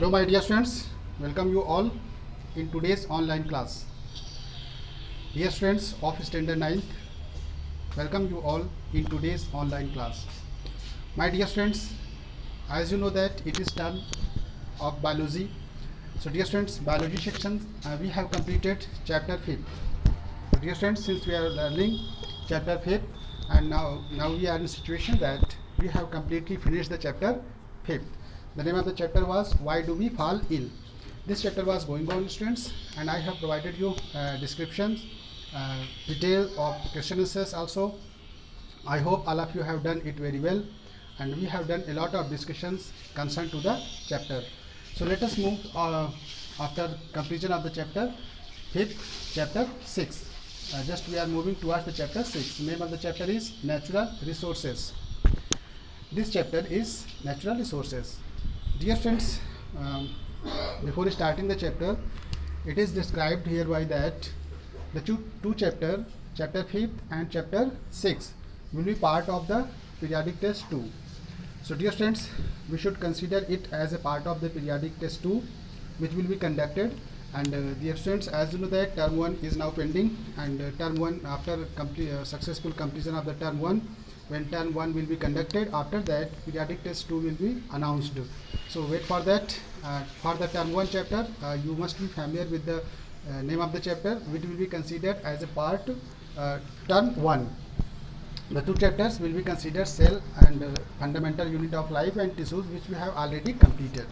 Hello my dear students, welcome you all in today's online class. Dear students of standard 9th, welcome you all in today's online class. My dear students, as you know that it is term of biology. So dear students, biology section we have completed chapter 5th. So dear students, since we are learning chapter 5th and now we are in a situation that we have completely finished the chapter 5th. The name of the chapter was Why Do We Fall Ill? This chapter was going on, students, and I have provided you descriptions, detail of question answers also. I hope all of you have done it very well, and we have done a lot of discussions concerned to the chapter. So let us move after completion of the chapter 5th, chapter 6. Just we are moving towards the chapter 6. The name of the chapter is Natural Resources. This chapter is Natural Resources. Dear friends, before starting the chapter, it is described hereby that the two chapter 5th and chapter 6 will be part of the periodic test 2. So dear friends, we should consider it as a part of the periodic test 2 which will be conducted. And dear students, as you know that term 1 is now pending, and term 1 after successful completion of the term 1, when term 1 will be conducted, after that periodic test 2 will be announced. So wait for that. For the term 1 chapter, you must be familiar with the name of the chapter, which will be considered as a part term 1. The two chapters will be considered cell and fundamental unit of life and tissues, which we have already completed.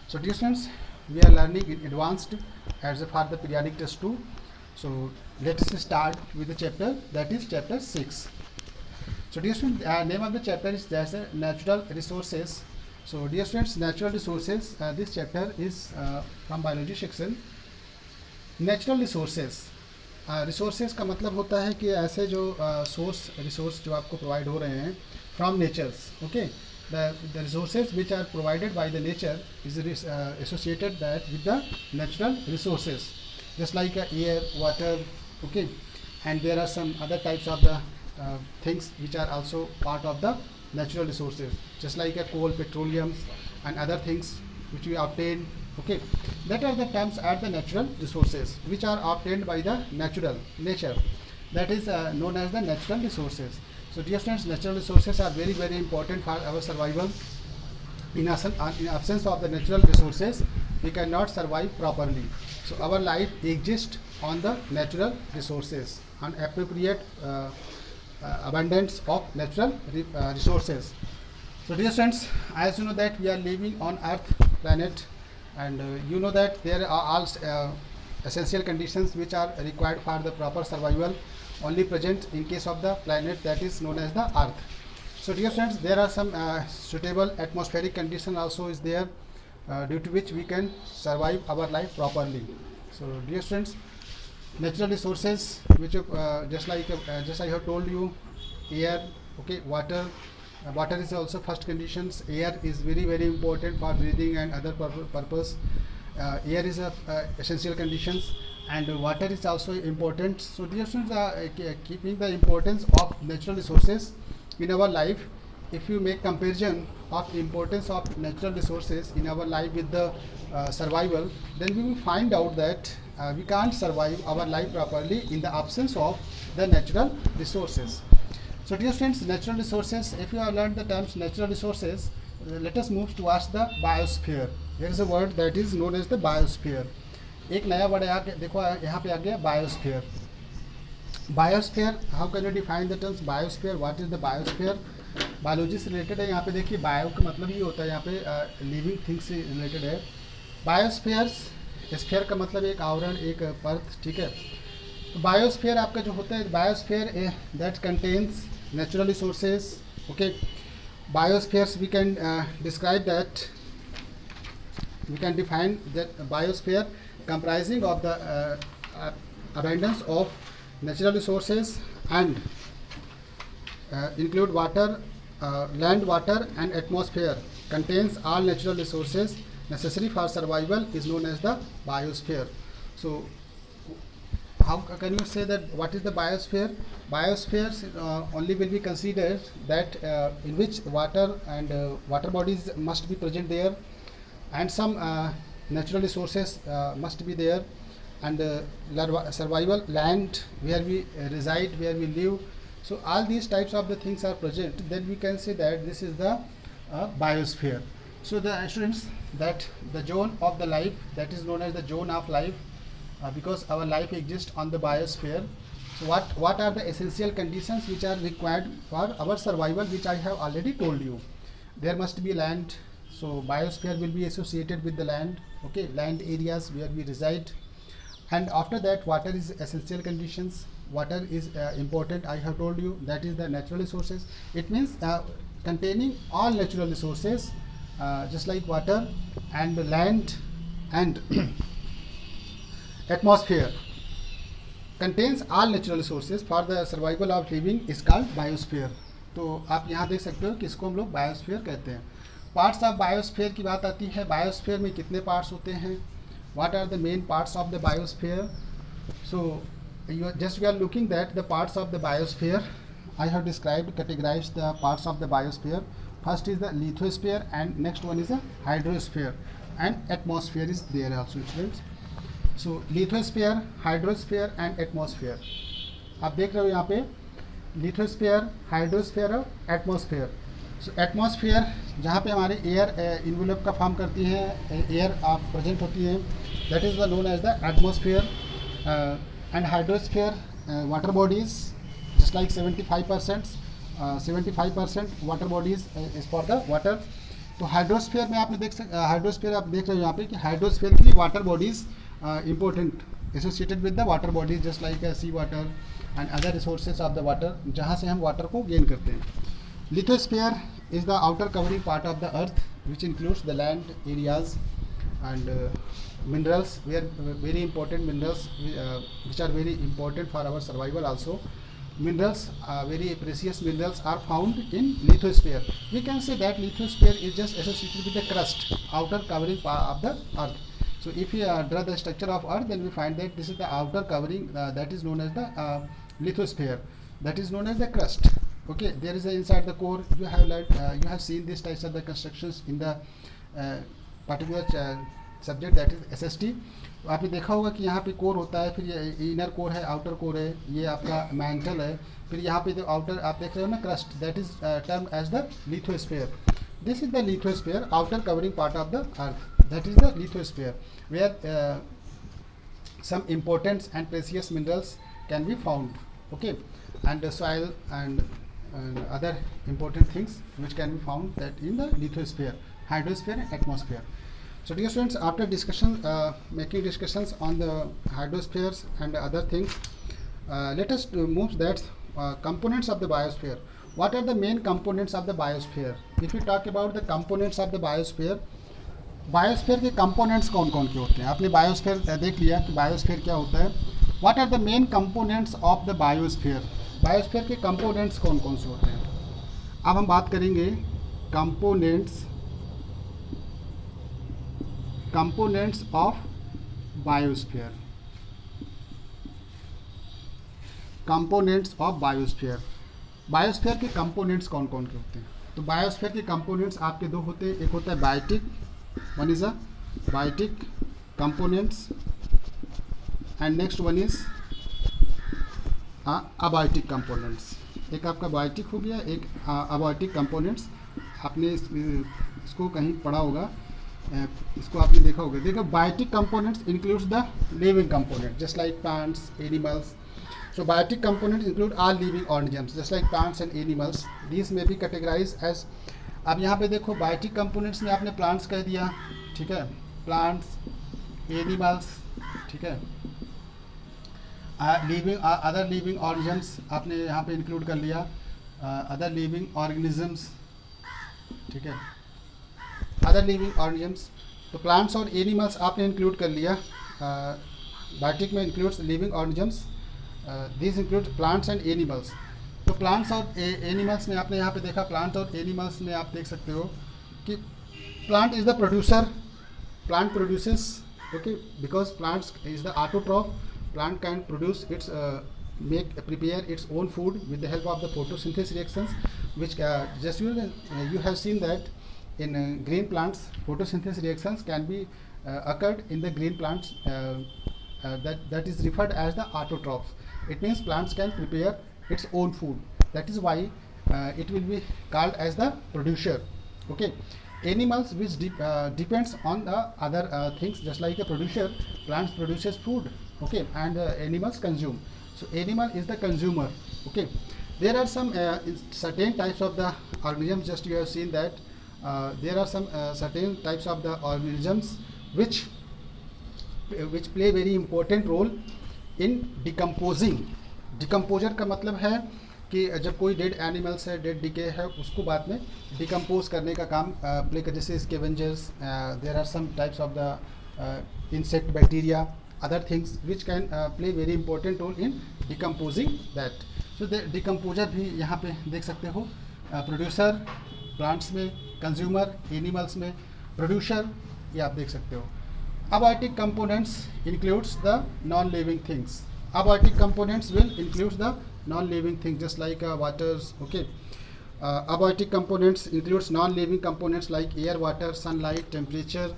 So dear students, we are learning in advanced as a part of the periodic test 2. So let us start with the chapter, that is chapter 6. So dear students, name of the chapter is Natural Resources. So dear students, Natural Resources, this chapter is from biology section. Natural Resources, resources का मतलब होता है कि ऐसे जो resource जो आपको provide हो रहे हैं from natures. Okay, the resources which are provided by the nature is associated that with the natural resources, just like air, water. Okay, and there are some other types of the things which are also part of the natural resources, just like coal, petroleum and other things which we obtain. Okay, that are the terms are the natural resources which are obtained by the nature, that is known as the natural resources. So dear students, natural resources are very important for our survival. In absence of the natural resources, we cannot survive properly. So our life exists on the natural resources, on appropriate abundance of natural resources. So dear students, as you know that we are living on Earth planet, and you know that there are all essential conditions which are required for the proper survival only present in case of the planet that is known as the Earth. So dear friends, there are some suitable atmospheric condition also is there, due to which we can survive our life properly. So dear friends, natural resources which just I have told you, air, okay, water. Water is also first conditions. Air is very important for breathing and other purpose. Air is a essential conditions, and water is also important. So dear students, keeping the importance of natural resources in our life, if you make comparison of importance of natural resources in our life with the survival, then we will find out that we can't survive our life properly in the absence of the natural resources. So dear friends, natural resources, if you have learned the terms natural resources, let us move towards the biosphere. There is a word that is known as the biosphere. एक नया word देखो यहाँ पे आ गया biosphere. Biosphere, how can you define the terms biosphere? What is the biosphere? Biology से related है. यहाँ पे देखिए बायो का मतलब ये होता है यहाँ पे लिविंग थिंग्स से रिलेटेड है. बायोस्फीयर्स, स्फीयर का मतलब एक आवरण, एक परत, ठीक है. तो बायोस्फीयर आपका जो होता है, biosphere that contains natural resources. Okay, biospheres we can describe that, we can define that biosphere comprising of the abundance of natural resources and include water, land, water and atmosphere, contains all natural resources necessary for survival, is known as the biosphere. So how can you say that what is the biosphere? Biospheres only will be considered that in which water and water bodies must be present there, and some natural resources must be there, and survival land where we reside, where we live. So all these types of the things are present, then we can say that this is the biosphere. So the students, that the zone of the life, that is known as the zone of life, because our life exists on the biosphere. So what are the essential conditions which are required for our survival, which I have already told you. There must be land, so biosphere will be associated with the land, okay, land areas where we reside. And after that, water is essential conditions. Water is important, I have told you, that is the natural resources. It means containing all natural resources, just like water and land and atmosphere contains all natural resources for the survival of living is called biosphere. तो आप यहाँ देख सकते हो कि इसको हम लोग बायोस्फीयर कहते हैं. पार्ट्स ऑफ बायोस्फीयर की बात आती है. बायोस्फीयर में कितने पार्ट्स होते हैं? What are the main parts of the biosphere? So we are looking that the parts of the biosphere. I have described, categorized the parts of the biosphere. First is the lithosphere, and next one is the hydrosphere, and atmosphere is there also, students. So lithosphere, hydrosphere and atmosphere. आप देख रहे हो यहाँ पे lithosphere, hydrosphere और atmosphere. So atmosphere जहाँ पे हमारे एयर इन्वेलप का फॉर्म करती है, एयर प्रेजेंट होती है, that is the known as the atmosphere. And hydrosphere, water bodies, just like 75% water bodies is for the water. तो हाइड्रोस्फीयर में आपने हाइड्रोस्फीयर आप देख रहे हो यहाँ पे कि हाइड्रोस्फीयर की water bodies important associated with the water bodies, just like sea water and other resources of the water, जहाँ से हम water को gain करते हैं. Lithosphere is the outer covering part of the earth, which includes the land areas and minerals, where very important minerals which are very important for our survival also. Minerals, very precious minerals are found in lithosphere. We can say that lithosphere is just associated with the crust, outer covering part of the earth. So if we draw the structure of earth, then we find that this is the outer covering, that is known as the lithosphere, that is known as the crust. Okay, there is inside the core. You have seen these types of the constructions in the particular subject, that is SST. आपने देखा होगा कि यहाँ पे core होता है, फिर ये इनर कोर है, आउटर कोर है, ये आपका मैंटल है, फिर यहाँ पे जो आउटर आप देख रहे हो ना crust, that is term as the lithosphere. This is the lithosphere, outer covering part of the earth, that is the lithosphere, where some important and precious minerals can be found, okay, and the soil and other important things which can be found that in the lithosphere, hydrosphere and atmosphere. So dear students, after discussion, making discussions on the hydrospheres and other things, let us move that components of the biosphere. What are the main components of the biosphere? If we talk about the components of the biosphere, biosphere के components कौन कौन के होते हैं? आपने biosphere देख लिया कि बायोस्फीयर क्या होता है. What are the main components of the biosphere? Biosphere के कंपोनेंट्स कौन कौन से होते हैं? अब हम बात करेंगे components of biosphere. Components of biosphere, biosphere के कंपोनेंट्स कौन कौन के होते हैं? तो बायोस्फीयर के कंपोनेंट्स आपके दो होते हैं. एक होता है biotic, one is a biotic components, and next one is abiotic components. एक आपका बायोटिक हो गया, एक अबायोटिक कंपोनेंट्स. आपने इसको कहीं पढ़ा होगा, इसको आपने देखा होगा. देखो, biotic components includes the living component, just like plants, animals. So biotic components include all living organisms, just like plants and animals. These may be categorized as, अब यहाँ पे देखो बायोटिक कंपोनेंट्स में आपने प्लांट्स कह दिया, ठीक है, प्लांट्स, एनिमल्स, ठीक है, लिविंग अदर लिविंग ऑर्गेनिजम्स आपने यहाँ पे इंक्लूड कर लिया, अदर लिविंग ऑर्गेनिजम्स, ठीक है, अदर लिविंग ऑर्गेनिजम्स. तो प्लांट्स और एनिमल्स आपने इंक्लूड कर लिया. बायोटिक में includes living organisms, this include plants and animals. तो प्लांट्स और एनिमल्स में आपने यहाँ पे देखा, प्लांट और एनिमल्स में आप देख सकते हो कि plant is the producer, plant produces, okay, because plants is the autotroph. Plant can produce it's prepare its own food with the help of the photosynthesis reactions, which just you have seen that in green plants, photosynthesis reactions can be occurred in the green plants, that is referred as the autotrophs. It means plants can prepare its own food. That is why it will be called as the producer. Okay, animals which depends on the other things, just like a producer, plants produces food, okay, and animals consume. So animal is the consumer. Okay, there are some certain types of the organisms, just you have seen that there are some certain types of the organisms which play very important role in decomposing. Decomposer का मतलब है कि जब कोई dead animals है, dead decay है, उसको बाद में डिकम्पोज करने का काम प्ले कर, जैसे scavengers, there are some types of the insect, bacteria, other things which can play very important role in decomposing that. So decomposer भी यहाँ पे देख सकते हो, प्रोड्यूसर प्लांट्स में, कंज्यूमर एनिमल्स में, प्रोड्यूसर ये आप देख सकते हो. Abiotic components includes the non-living things. Abiotic components will include the non-living things, just like waters. Okay, abiotic components includes non-living components like air, water, sunlight, temperature,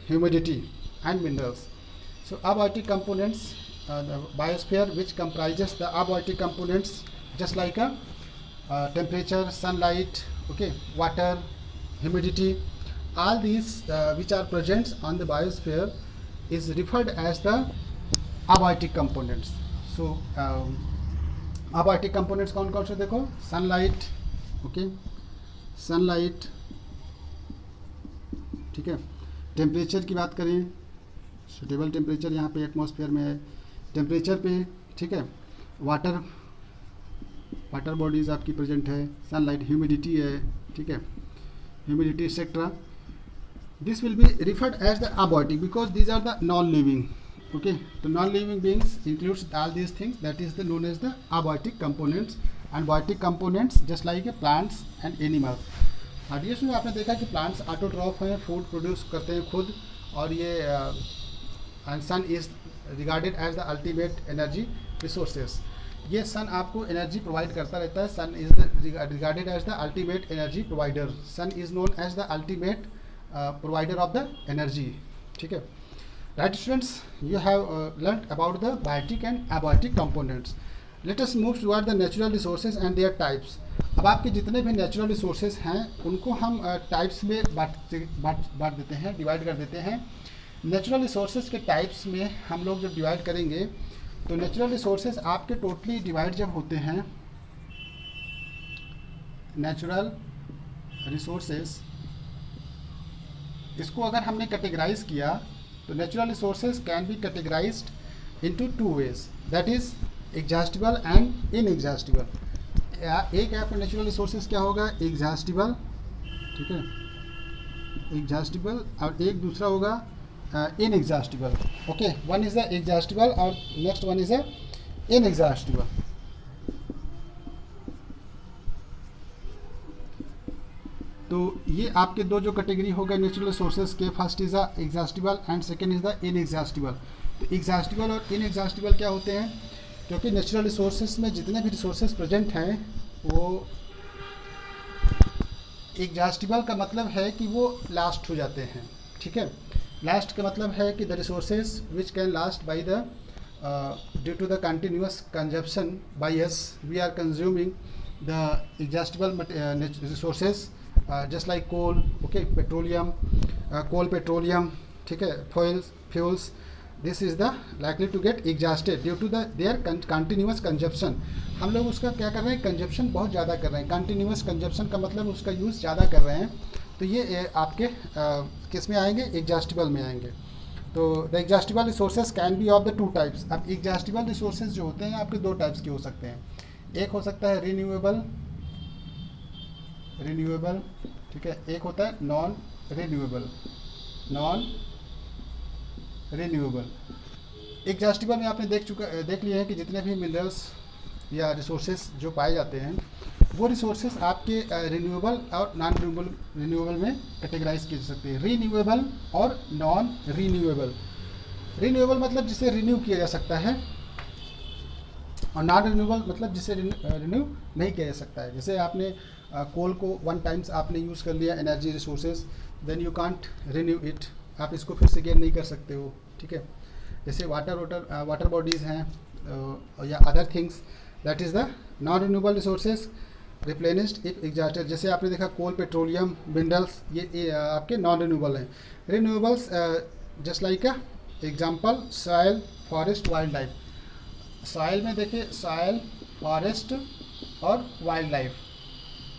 humidity, and minerals. So abiotic components, the biosphere, which comprises the abiotic components, just like temperature, sunlight, okay, water, humidity. All these which are present on the biosphere is referred as the abiotic components. So abiotic components कौन कौन से देखो, sunlight, okay, sunlight, ठीक है. Temperature की बात करें, suitable temperature यहाँ पे एटमॉस्फेयर में है, टेम्परेचर पे, ठीक है. वाटर बॉडीज आपकी प्रेजेंट है, सनलाइट, ह्यूमिडिटी है, ठीक है, humidity etcetera. This will be referred as the abiotic because these are the non-living. Okay, the non-living beings includes all these things, that is the known as the abiotic components. And biotic components just like plants and animals. हार्डियस में आपने देखा कि plants autotroph हैं, food produce करते हैं खुद, और ये sun is regarded as the ultimate energy resources. ये सन आपको एनर्जी प्रोवाइड करता रहता है. Sun is regarded as the ultimate energy provider. Sun is known as the ultimate provider of the energy. ठीक है. Right students, you have learnt about the biotic and abiotic components. Let us move toward the natural resources and their types. अब आपके जितने भी natural resources हैं उनको हम types में बांट देते हैं, डिवाइड कर देते हैं. नेचुरल रिसोर्सेज के टाइप्स में हम लोग जब डिवाइड करेंगे तो नेचुरल रिसोर्सेज आपके टोटली डिवाइड जब होते हैं, नेचुरल रिसोर्सेज, इसको अगर हमने कैटेगराइज किया तो natural resources can be categorized into two ways, that is exhaustible and inexhaustible. एक आपका नेचुरल रिसोर्सेज क्या होगा, एग्जॉस्टिबल, ठीक है, एग्जॉस्टिबल, और एक दूसरा होगा inexhaustible. Okay, one is the exhaustible और next one is the inexhaustible. तो ये आपके दो जो कैटेगरी हो गए नेचुरल रिसोर्सेज के, first is the exhaustible and second is the inexhaustible. तो एग्जॉस्टिबल और इनएग्जॉस्टिबल क्या होते हैं, क्योंकि नेचुरल रिसोर्सेज में जितने भी रिसोर्सेज प्रेजेंट हैं वो एग्जॉस्टिबल का मतलब है कि वो लास्ट हो जाते हैं. ठीक है, लास्ट का मतलब है कि the resources which can last by the due to the continuous consumption by us, we are consuming the exhaustible resources just like coal, okay, petroleum, petroleum, ठीक है, fuels. This is the likely to get exhausted due to their continuous consumption. हम लोग उसका क्या कर रहे हैं, consumption बहुत ज़्यादा कर रहे हैं. कंटिन्यूस कंजप्शन का मतलब उसका यूज़ ज़्यादा कर रहे हैं, तो ये आपके किस में आएंगे, एग्जॉस्टिबल में आएंगे. तो the exhaustible resources can B of the two types. अब एग्जॉस्टिबल रिसोर्सेज जो होते हैं आपके दो टाइप्स के हो सकते हैं. एक हो सकता है रिन्यूएबल, ठीक है, एक होता है नॉन रिन्यूएबल. एग्जॉस्टिबल में आपने देख लिया है कि जितने भी मिनरल्स या रिसोर्सेज जो पाए जाते हैं वो रिसोर्सेज आपके रिन्यूएबल और नॉन रिन्यूएबल में कैटेगराइज किए जा सकते हैं. रिन्यूएबल और नॉन रिन्यूएबल. रिन्यूएबल मतलब जिसे रिन्यू किया जा सकता है, और नॉन रिन्यूएबल मतलब जिसे रिन्यू नहीं किया जा सकता है। जैसे आपने कोल को वन टाइम्स आपने यूज़ कर लिया energy resources, then you can't renew it, आप इसको फिर से गेन नहीं कर सकते हो, ठीक है। जैसे वाटर बॉडीज़ हैं या other things, that is the non renewable resources replenished if exhausted. जैसे आपने देखा कोल, पेट्रोलियम, मिनरल्स, ये आपके नॉन रिन्यूएबल हैं। Renewables just like example soil, forest, wild life. Soil में देखिए सॉइल, फॉरेस्ट और wild life,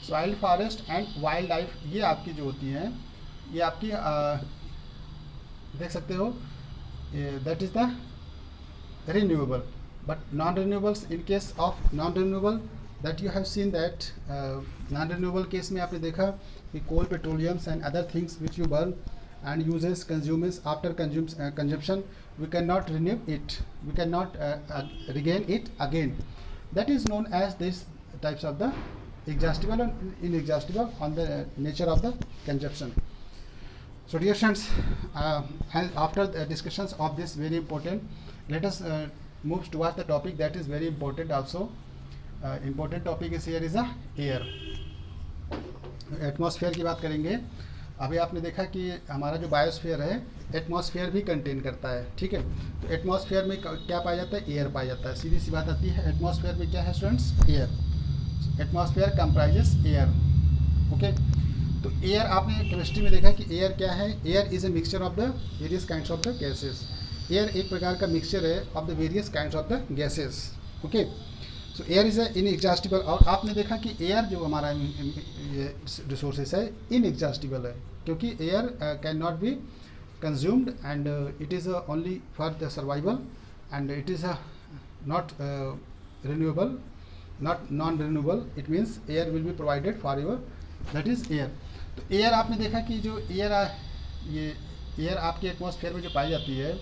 soil, forest and wild life, ये आपकी जो होती हैं ये आपकी देख सकते हो, that is the renewable. But non renewables, in case of non renewable that you have seen that non renewable case में आपने देखा कि coal, petroleums and other things which you burn and uses consumes after consumption, we cannot renew it, we cannot regain it again. That is known as this types of the exhaustible and inexhaustible on the nature of the consumption. So dear friends, after the discussions of this very important, let us move towards the topic that is very important also. Important topic is here is air. Atmosphere की बात करेंगे। अभी आपने देखा कि हमारा जो biosphere है एटमॉस्फेयर भी कंटेन करता है, ठीक है। तो एटमॉस्फेयर में क्या पाया जाता है, एयर पाया जाता है। सीधी सी बात आती है, एटमॉस्फेयर में क्या है students, air. Atmosphere comprises air, okay. तो एयर आपने केमिस्ट्री में देखा कि एयर क्या है, air is a mixture of the various kinds of the gases. Air एक प्रकार का मिक्सचर है of the various kinds of the gases, okay. So air is inexhaustible. और आपने देखा कि एयर जो हमारा रिसोर्सेस है इनएग्जॉस्टिबल है, क्योंकि air can not be consumed and it is only for the survival and it is not renewable, not non renewable. It means air will be provided for your, that is air. तो air आपने देखा कि जो air ये air आपके atmosphere में जो पाई जाती है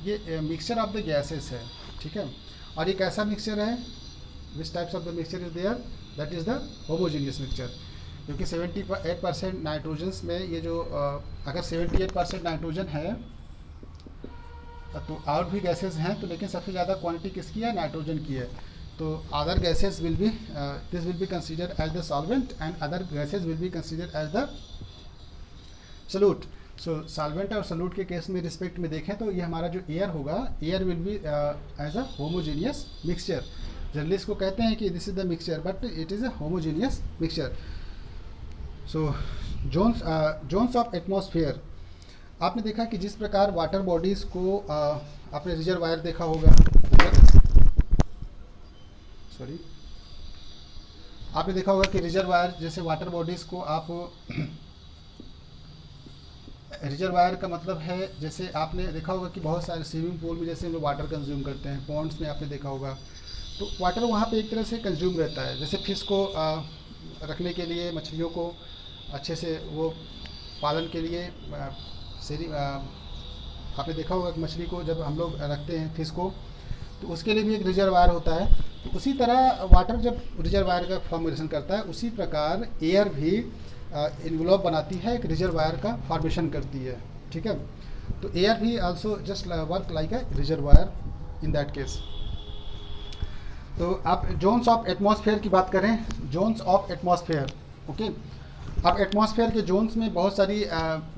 ये मिक्सचर ऑफ द गैसेस है, ठीक है। और ये कैसा मिक्सचर है, which types of the mixture is there, that is the homogeneous mixture. क्योंकि 78% नाइट्रोजन्स में ये जो अगर 78% नाइट्रोजन है तो और भी गैसेस हैं, तो लेकिन सबसे ज़्यादा क्वांटिटी किसकी है, नाइट्रोजन की है। तो other gases will be this will be considered as the solvent and other gases will be considered as the solute. So solvent और सॉल्यूट के केस में रिस्पेक्ट में देखें तो ये हमारा जो एयर होगा, air will be as a homogeneous mixture. Generally इसको कहते हैं कि this is the mixture, but it is a homogeneous mixture. So zones of atmosphere, आपने देखा कि जिस प्रकार वाटर बॉडीज़ को आपने रिजर्वायर देखा होगा, सॉरी आपने देखा होगा कि रिजर्वायर, जैसे वाटर बॉडीज़ को आप रिजर्वायर का मतलब है, जैसे आपने देखा होगा कि बहुत सारे स्विमिंग पूल में जैसे हम लोग वाटर कंज्यूम करते हैं, पॉन्ड्स में आपने देखा होगा, तो वाटर वहाँ पे एक तरह से कंज्यूम रहता है। जैसे फिश को रखने के लिए, मछलियों को अच्छे से वो पालन के लिए आपने देखा होगा कि मछली को जब हम लोग रखते हैं फिश को, तो उसके लिए भी एक रिजर्वायर होता है। तो उसी तरह वाटर जब रिजर्वायर का फॉर्मेशन करता है, उसी प्रकार एयर भी इन्वॉल्व बनाती है, एक रिजर्वायर का फॉर्मेशन करती है, ठीक है। तो एयर भी also just work like a reservoir in that case. तो आप जोन्स ऑफ एटमॉस्फेयर की बात करें, जोन्स ऑफ एटमॉस्फेयर, ओके। अब एटमॉस्फेयर के जोन्स में बहुत सारी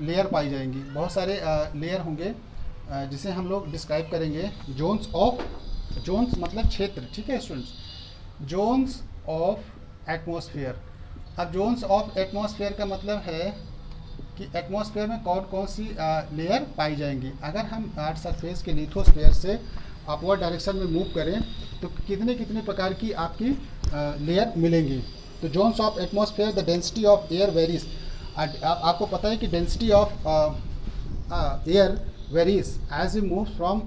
लेयर पाई जाएंगी, बहुत सारे लेयर होंगे जिसे हम लोग डिस्क्राइब करेंगे। जोन्स मतलब क्षेत्र, ठीक है स्टूडेंट्स, जोन्स ऑफ एटमॉस्फेयर। अब जोन्स ऑफ एटमॉस्फेयर का मतलब है कि एटमॉस्फेयर में कौन कौन सी लेयर पाई जाएंगी। अगर हम अर्थ सरफेस के लिथोस्फेयर से अपवर्ड डायरेक्शन में मूव करें तो कितने कितने प्रकार की आपकी लेयर मिलेंगी। तो zones of atmosphere, the density of air varies. आपको पता है कि density of air varies as you move from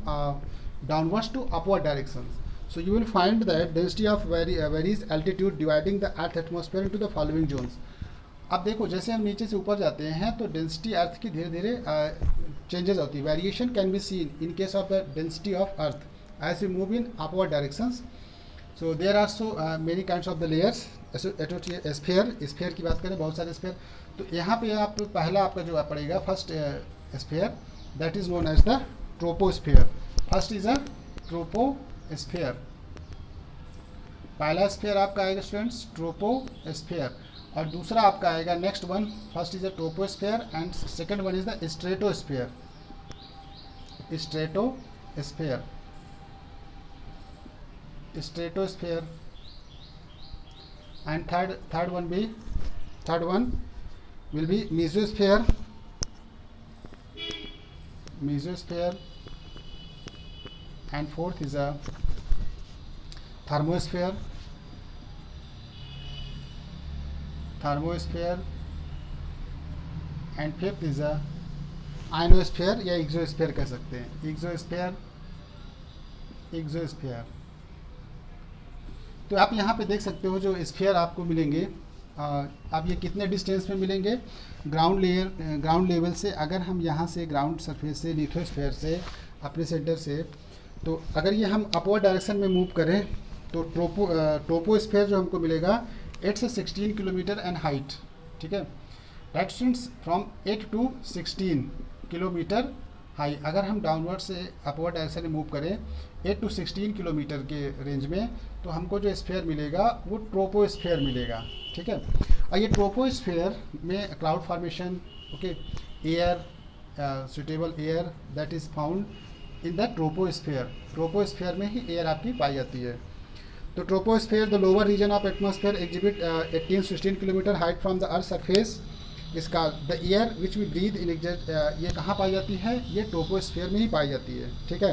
downwards to upward direction. So you will find that density of varies altitude dividing the earth atmosphere into the following zones. अब देखो जैसे हम नीचे से ऊपर जाते हैं तो डेंसिटी अर्थ की धीरे धीरे चेंजेस होती है। Variation can be seen in case of the density of earth as we move in upward directions. So there are so many kinds of the layers. Sphere की बात करें, बहुत सारे स्फीयर। तो यहाँ पे आप पहला आपका जो पड़ेगा first sphere, that is known as the troposphere. First is a troposphere, पहला स्फीयर आपका आएगा स्टूडेंट्स ट्रोपोस्फीयर, और दूसरा आपका आएगा next one, first is the troposphere and second one is the stratosphere, stratosphere, stratosphere, and third one will be mesosphere, and fourth is a thermosphere, and fifth is a ionosphere या exosphere कह सकते हैं, exosphere। तो आप यहाँ पे देख सकते हो जो स्फीयर आपको मिलेंगे, अब ये कितने डिस्टेंस में मिलेंगे, ग्राउंड लेवल से। अगर हम यहाँ से ग्राउंड सरफेस से लिथोस्फीयर से अपने सेंटर से, तो अगर ये हम अपवर्ड डायरेक्शन में मूव करें तो ट्रोपोस्फीयर जो हमको मिलेगा 8 से 16 किलोमीटर एंड हाइट, ठीक है, right students, from 8 to 16 kilometre high. अगर हम डाउनवर्ड से अपवर्ड डायरेक्शन में मूव करें 8 टू 16 किलोमीटर के रेंज में, तो हमको जो स्फीयर मिलेगा वो ट्रोपोस्फीयर मिलेगा, ठीक है। और ये ट्रोपोस्फीयर में cloud formation, okay, air, suitable air that is found in the troposphere में ही एयर आपकी पाई जाती है। तो troposphere the lower region of atmosphere exhibit 18-16 kilometre height from the earth surface. इसका the air which we breathe in ये कहाँ पाई जाती है, ये ट्रोपोस्फीयर में ही पाई जाती है, ठीक है।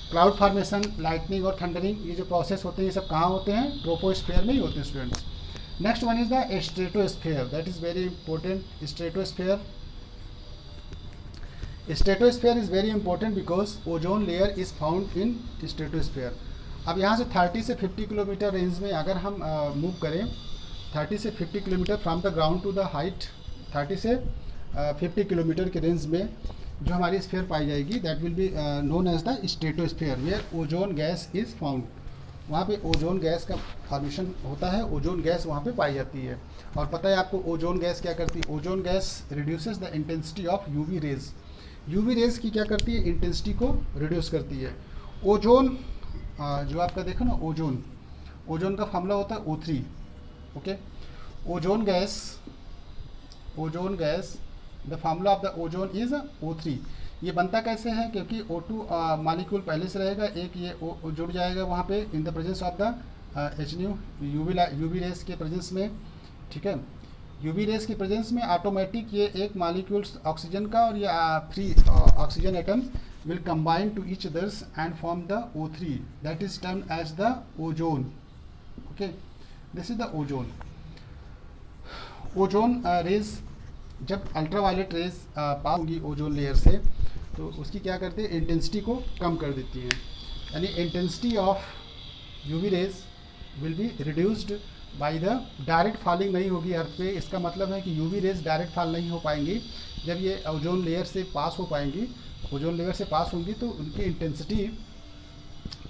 क्लाउड फॉर्मेशन, लाइटनिंग और थंडरिंग, ये जो प्रोसेस होते हैं ये सब कहाँ होते हैं, ट्रोपोस्फीयर में ही होते हैं students. Next one is the stratosphere, that is very important. Stratosphere is very important because ozone layer is found in stratosphere. अब यहाँ से 30 से 50 किलोमीटर रेंज में अगर हम मूव करें, 30 से 50 kilometre from the ground to the height, 30 से 50 किलोमीटर के रेंज में जो हमारी स्फीयर पाई जाएगी, that will be known as the stratosphere, where ozone gas is found. वहाँ पे ओजोन गैस का फॉर्मेशन होता है, ओजोन गैस वहाँ पे पाई जाती है। और पता है आपको ओजोन गैस क्या करती है, ozone gas reduces the intensity of UV rays. UV rays की क्या करती है, इंटेंसिटी को रिड्यूस करती है। ओजोन जो आपका देखो ना, ओजोन का फॉर्मूला होता है O3, okay. Ozone gas the formula of the ozone is O3। ये बनता कैसे है, क्योंकि O2 मॉलिक्यूल पहले से रहेगा, एक ये जुड़ जाएगा वहाँ पे इन the presence of the HNO, UV rays के प्रेजेंस में, ठीक है। यूवी रेस के प्रेजेंस में ऑटोमेटिक ये एक मॉलिक्यूल्स ऑक्सीजन का और ये 3 oxygen atoms will combine to each others and form the O3, that is termed as the ozone, okay, this is the ozone rays। जब अल्ट्रावायलेट रेज पास होंगी ozone layer से, तो उसकी क्या करते हैं, इंटेंसिटी को कम कर देती हैं, यानी intensity of UV rays will be reduced by the direct falling नहीं होगी अर्थ पे। इसका मतलब है कि यूवी रेज डायरेक्ट फॉल नहीं हो पाएंगी, जब ये ओजोन लेयर से पास हो पाएंगी, ओजोन लेयर से पास होंगी तो उनकी इंटेंसिटी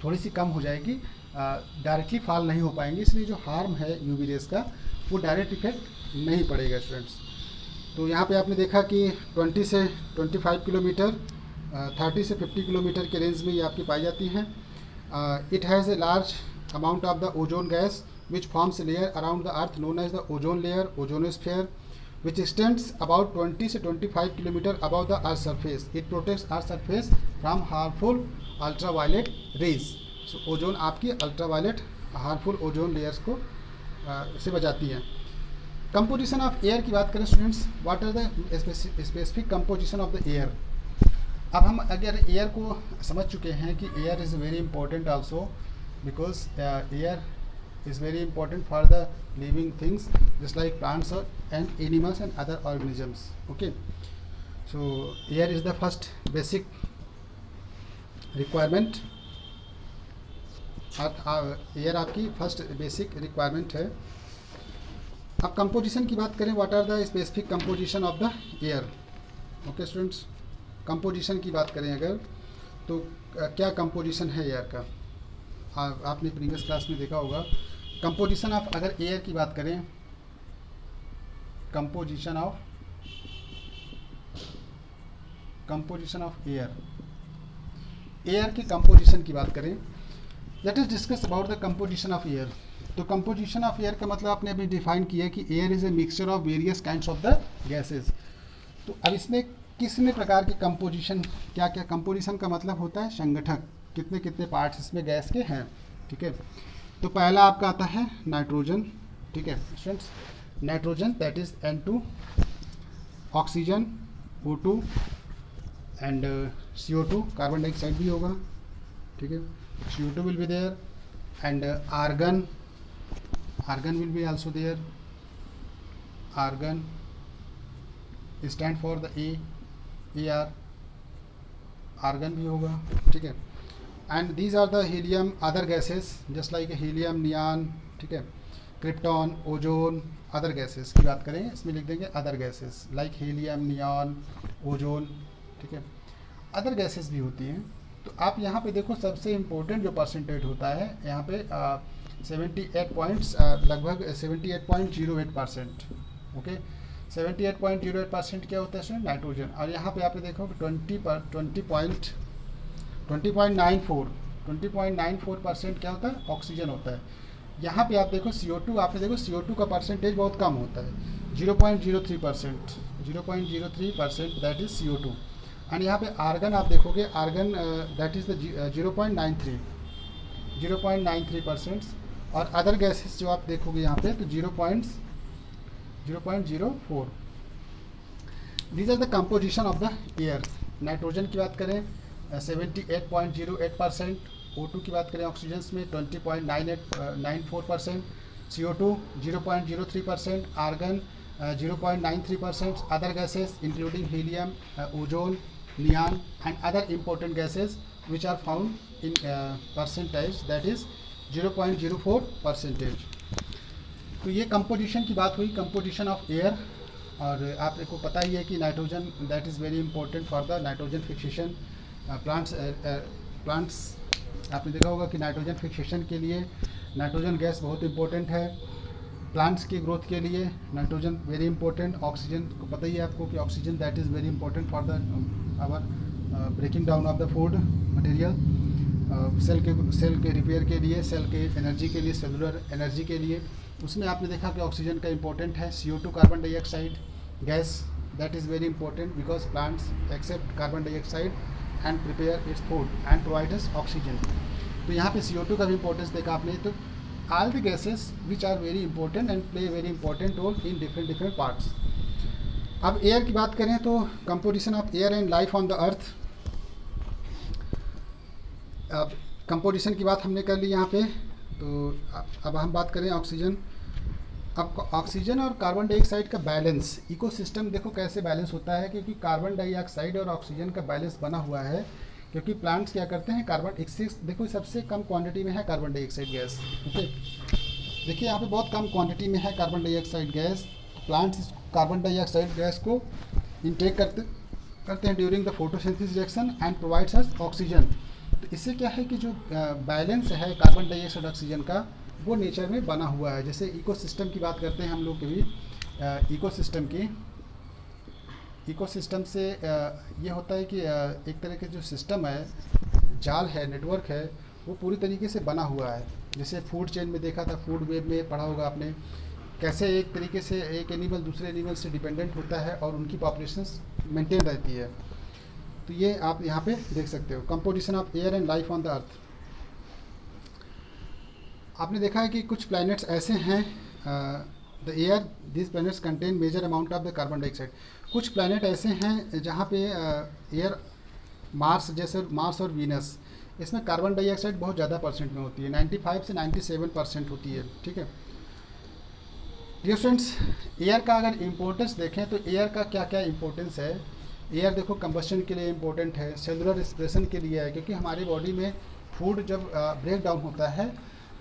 थोड़ी सी कम हो जाएगी, डायरेक्टली फॉल नहीं हो पाएंगी, इसलिए जो हार्म है यूवी रेज का वो डायरेक्ट इफेक्ट नहीं पड़ेगा स्टूडेंट्स। तो यहाँ पे आपने देखा कि 20 से 25 किलोमीटर, 30 से 50 किलोमीटर के रेंज में ये आपकी पाई जाती हैं। It has a large amount of the ozone gas which forms layer around the earth known as the ozone layer, ozonosphere, which extends about 20 से 25 kilometre above the earth surface. It protects earth surface from harmful ultraviolet rays. So ozone आपकी ultraviolet harmful ozone layers को से बचाती है। Composition of air की बात करें students, what are the specific composition of the air. अब हम अगर एयर को समझ चुके हैं कि air is very important also, because air is very important for the living things just like plants and animals and other organisms, okay। So air is the first basic requirement, air आपकी first basic requirement है। अब composition की बात करें, what are the specific composition of the air, okay students. Composition की बात करें अगर, तो क्या कंपोजिशन है एयर का, आपने प्रीवियस क्लास में देखा होगा। कंपोजिशन ऑफ, अगर एयर की बात करें, कंपोजिशन ऑफ एयर की कंपोजिशन की बात करें, let us discuss about the composition of air. तो कंपोजिशन ऑफ एयर का मतलब आपने अभी डिफाइन किया कि air is a mixture of various kinds of the gases. तो अब इसमें कितने प्रकार के कंपोजिशन, क्या क्या कंपोजिशन का मतलब होता है संगठक, कितने कितने पार्ट्स इसमें गैस के हैं, ठीक है। तो पहला आपका आता है नाइट्रोजन, ठीक है students, nitrogen that is N2, oxygen O2 and CO2, carbon dioxide भी होगा, ठीक है, CO2 will be there and argon will be also there, argon stand for the AR, argon भी होगा, ठीक है। And these are the helium other gases just like helium, neon, ठीक है, क्रिप्टॉन, ओजोन, अदर गैसेस की बात करें इसमें लिख देंगे other gases like helium, neon, ozone, ठीक है, अदर गैसेस भी होती हैं। तो आप यहाँ पे देखो सबसे इम्पोर्टेंट जो परसेंटेज होता है यहाँ पे 78 पॉइंट्स, लगभग 78.08%, ओके। 78.08% क्या होता है स्टूडेंट, नाइट्रोजन। और यहाँ पे आपने देखो 20.94% क्या होता है, ऑक्सीजन होता है। यहाँ पे आप देखो CO2, आपने देखो CO2 का परसेंटेज बहुत कम होता है, 0.03%, दैट इज CO2। एंड यहाँ पे आर्गन आप देखोगे, आर्गन दैट इज द 0.93%, और अदर गैसेस जो आप देखोगे यहाँ पे तो 0.04। These are the composition of the air. Nitrogen की बात करें 78.08%, O2 की बात करें ऑक्सीजन में 20.94%, CO2 0.03%, argon 0.93%, other gases including helium, ozone, neon and other important gases which are found in percentage that is 0.04%। तो ये कंपोजिशन की बात हुई, कंपोजिशन ऑफ एयर। और आपको पता ही है कि nitrogen that is very important for the nitrogen fixation plants. आपने देखा होगा कि नाइट्रोजन फिक्सेशन के लिए नाइट्रोजन गैस बहुत इंपॉर्टेंट है। प्लांट्स की ग्रोथ के लिए नाइट्रोजन वेरी इंपॉर्टेंट। ऑक्सीजन को पता ही है आपको कि oxygen that is very important for the our breaking down of the food material, cell के रिपेयर के लिए, सेल के एनर्जी के लिए, सेलुलर एनर्जी के लिए। उसमें आपने देखा कि ऑक्सीजन का इंपॉर्टेंट है। CO2 carbon dioxide gas that is very important because plants accept carbon dioxide and prepare its food and provide us oxygen. तो यहाँ पे CO2 का भी इंपॉर्टेंस देखा आपने। तो all the gases which are very important and play very important role in different parts। अब air की बात करें तो composition of air and life on the अर्थ। अब कंपोजिशन की बात हमने कर ली यहाँ पे। तो अब हम बात करें ऑक्सीजन। अब ऑक्सीजन और कार्बन डाइऑक्साइड का बैलेंस, इकोसिस्टम देखो कैसे बैलेंस होता है, क्योंकि कार्बन डाइऑक्साइड और ऑक्सीजन का बैलेंस बना हुआ है। क्योंकि प्लांट्स क्या करते हैं, कार्बन देखो सबसे कम क्वांटिटी में है कार्बन डाइऑक्साइड गैस, ओके। देखिए यहाँ पे बहुत कम क्वांटिटी में है कार्बन डाइऑक्साइड गैस। प्लांट्स इस कार्बन डाइऑक्साइड गैस को इनटेक करते हैं during the photosynthesis reaction and provides us oxygen. तो इससे क्या है कि जो बैलेंस है कार्बन डाइऑक्साइड ऑक्सीजन का वो नेचर में बना हुआ है। जैसे इकोसिस्टम की बात करते हैं हम लोग कभी, इकोसिस्टम से ये होता है कि एक तरह के जो सिस्टम है, जाल है, नेटवर्क है, वो पूरी तरीके से बना हुआ है। जैसे फूड चेन में देखा था, फूड वेब में पढ़ा होगा आपने, कैसे एक तरीके से एक एनिमल दूसरे एनिमल से डिपेंडेंट होता है और उनकी पॉपुलेशंस मेंटेन रहती है। तो ये आप यहाँ पे देख सकते हो composition of air and life on the earth. आपने देखा है कि कुछ प्लैनेट्स ऐसे हैं, the air this planets contain major amount of the carbon dioxide. कुछ प्लैनेट ऐसे हैं जहाँ पे एयर, मार्स जैसे मार्स और वीनस, इसमें कार्बन डाइऑक्साइड बहुत ज़्यादा परसेंट में होती है, 95 से 97% होती है, ठीक है। डियर स्टूडेंट्स, एयर का अगर इम्पोर्टेंस देखें तो एयर का क्या क्या इम्पोर्टेंस है। एयर देखो कंबस्शन के लिए इम्पोर्टेंट है, सेलुलर रिस्पिरेशन के लिए है, क्योंकि हमारी बॉडी में फूड जब ब्रेक डाउन होता है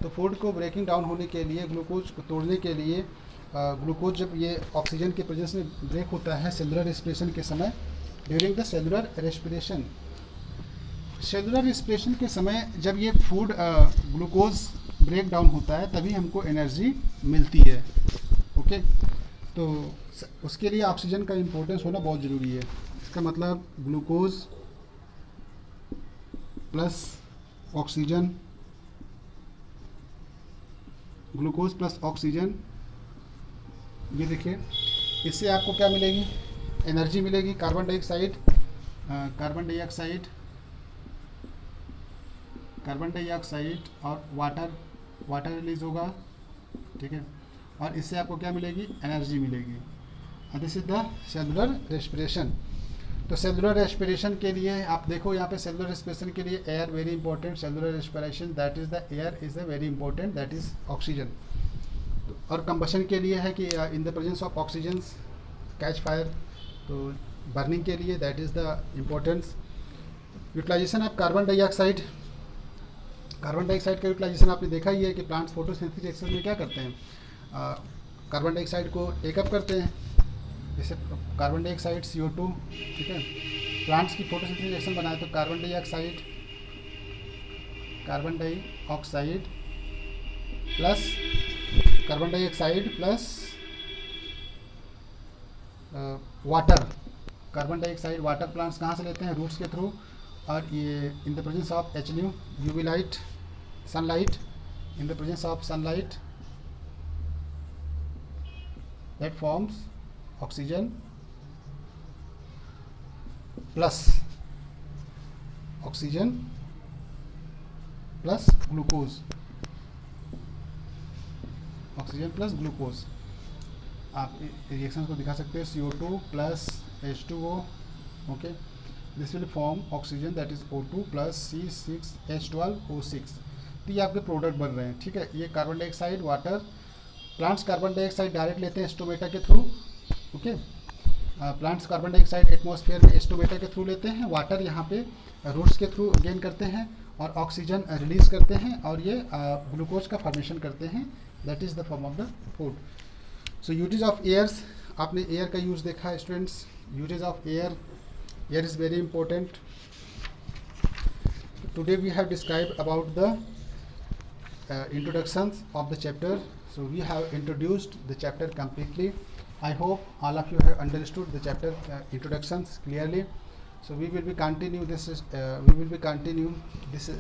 तो फूड को ब्रेकिंग डाउन होने के लिए, ग्लूकोज को तोड़ने के लिए, ग्लूकोज जब ये ऑक्सीजन के प्रेजेंस में ब्रेक होता है सेलुलर रेस्पिरेशन के समय, ड्यूरिंग द सेलुलर रेस्पिरेशन के समय जब ये फूड ग्लूकोज ब्रेक डाउन होता है तभी हमको एनर्जी मिलती है, ओके। तो उसके लिए ऑक्सीजन का इम्पोर्टेंस होना बहुत ज़रूरी है। इसका मतलब glucose plus oxygen glucose plus oxygen, ये देखिए इससे आपको क्या मिलेगी, एनर्जी मिलेगी। कार्बन डाइऑक्साइड और वाटर रिलीज होगा, ठीक है, और इससे आपको क्या मिलेगी, एनर्जी मिलेगी। This is the cellular respiration. तो सेलुलर रेस्पिरेशन के लिए आप देखो यहाँ पे, सेलुलर रेस्पिरेशन के लिए air very important, cellular respiration that is the air is the very important, that is oxygen. और कंबशन के लिए है कि in the presence of oxygen catch fire, तो बर्निंग के लिए that is the importance. Utilization of carbon dioxide का utilization आपने देखा ही है कि प्लांट्स फोटोसिंथेसिस रिएक्शन में क्या करते हैं, कार्बन डाइऑक्साइड को टेकअप करते हैं, जैसे कार्बन डाइऑक्साइड CO2, ठीक है। प्लांट्स की फोटोसिंथेसिस रिएक्शन बनाए तो carbon dioxide plus water plants कहाँ से लेते हैं, रूट्स के थ्रू, और ये इन the presence of HNU, UV light, sunlight, in the presence of sunlight that forms oxygen plus glucose. आप रिएक्शन को दिखा सकते हैं, CO2 plus H2O, okay, this will form oxygen that is O2 plus C6H12O6। तो ये आपके product बन रहे हैं, ठीक है। ये carbon dioxide, water, plants carbon dioxide direct लेते हैं स्टोमेटा के through, okay. Plants carbon dioxide atmosphere में स्टोमेटा के थ्रू लेते हैं, वाटर यहाँ पे रूट्स के थ्रू गेन करते हैं, और ऑक्सीजन रिलीज करते हैं, और ये ग्लूकोज का फॉर्मेशन करते हैं, that is the form of the food. So uses of airs, आपने एयर का यूज देखा है students. Uses of air is very important. Today we have describe about the introductions of the chapter. So we have introduced the chapter completely. I hope all of you have understood the chapter introductions clearly. So we will be continue this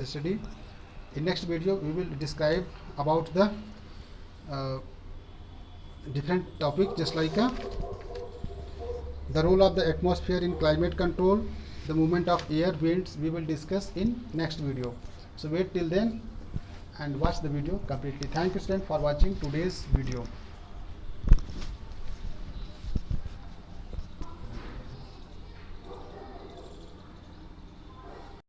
study. In next video we will describe about the different topic, just like the role of the atmosphere in climate control, the movement of air, winds, we will discuss in next video. So wait till then and watch the video completely. Thank you students for watching today's video.